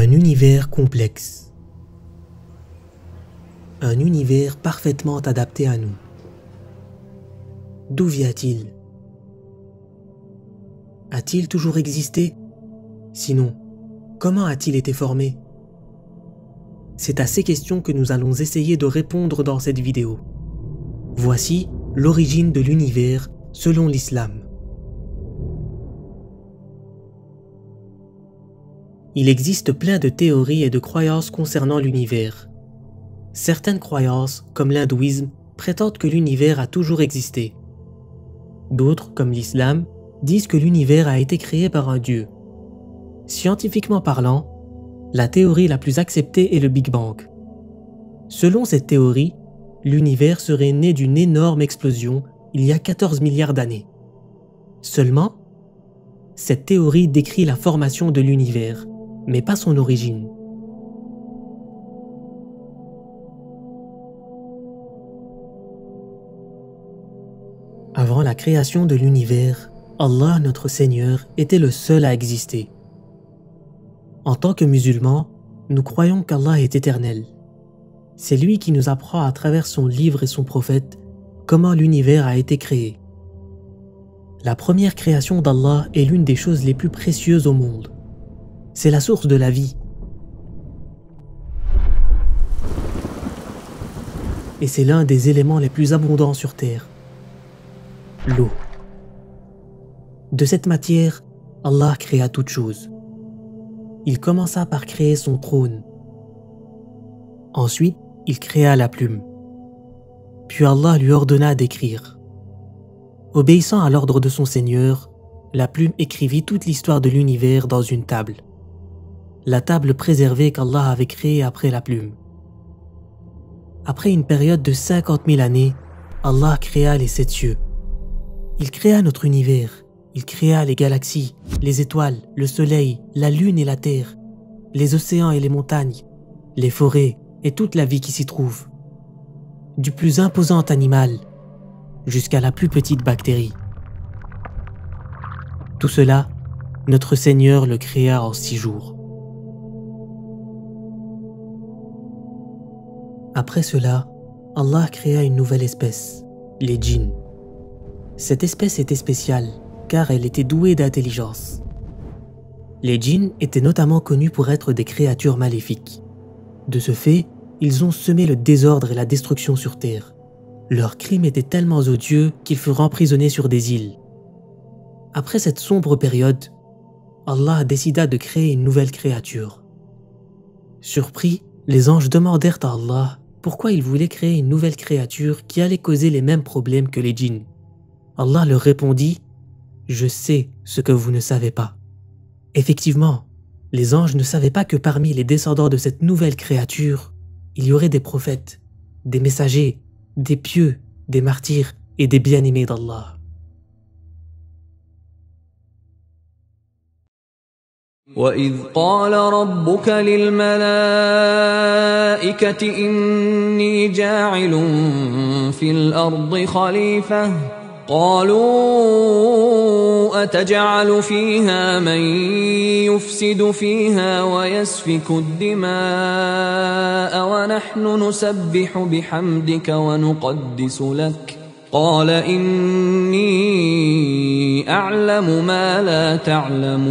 Un univers complexe. Un univers parfaitement adapté à nous. D'où vient-il? A-t-il toujours existé? Sinon, comment a-t-il été formé? C'est à ces questions que nous allons essayer de répondre dans cette vidéo. Voici l'origine de l'univers selon l'islam. Il existe plein de théories et de croyances concernant l'univers. Certaines croyances, comme l'hindouisme, prétendent que l'univers a toujours existé. D'autres, comme l'islam, disent que l'univers a été créé par un dieu. Scientifiquement parlant, la théorie la plus acceptée est le Big Bang. Selon cette théorie, l'univers serait né d'une énorme explosion il y a 14 milliards d'années. Seulement, cette théorie décrit la formation de l'univers, mais pas son origine. Avant la création de l'univers, Allah notre Seigneur était le seul à exister. En tant que musulmans, nous croyons qu'Allah est éternel. C'est lui qui nous apprend à travers son livre et son prophète comment l'univers a été créé. La première création d'Allah est l'une des choses les plus précieuses au monde. C'est la source de la vie. Et c'est l'un des éléments les plus abondants sur Terre. L'eau. De cette matière, Allah créa toutes choses. Il commença par créer son trône. Ensuite, il créa la plume. Puis Allah lui ordonna d'écrire. Obéissant à l'ordre de son Seigneur, la plume écrivit toute l'histoire de l'univers dans une table. La table préservée qu'Allah avait créée après la plume. Après une période de 50 000 années, Allah créa les 7 cieux. Il créa notre univers, il créa les galaxies, les étoiles, le soleil, la lune et la terre, les océans et les montagnes, les forêts et toute la vie qui s'y trouve. Du plus imposant animal jusqu'à la plus petite bactérie. Tout cela, notre Seigneur le créa en 6 jours. Après cela, Allah créa une nouvelle espèce, les djinns. Cette espèce était spéciale, car elle était douée d'intelligence. Les djinns étaient notamment connus pour être des créatures maléfiques. De ce fait, ils ont semé le désordre et la destruction sur Terre. Leurs crimes étaient tellement odieux qu'ils furent emprisonnés sur des îles. Après cette sombre période, Allah décida de créer une nouvelle créature. Surpris, les anges demandèrent à Allah pourquoi il voulait créer une nouvelle créature qui allait causer les mêmes problèmes que les djinns. Allah leur répondit « Je sais ce que vous ne savez pas ». Effectivement, les anges ne savaient pas que parmi les descendants de cette nouvelle créature, il y aurait des prophètes, des messagers, des pieux, des martyrs et des bien-aimés d'Allah. وَإِذْ قَالَ رَبُّكَ لِلْمَلَائِكَةِ إِنِّي جَاعِلٌ فِي الْأَرْضِ خَلِيفَةً قَالُوا أَتَجْعَلُ فِيهَا مَن يُفْسِدُ فِيهَا وَيَسْفِكُ الدِّمَاءَ وَنَحْنُ نُسَبِّحُ بِحَمْدِكَ وَنُقَدِّسُ لَكَ قال إني أعلم ما لا تعلمون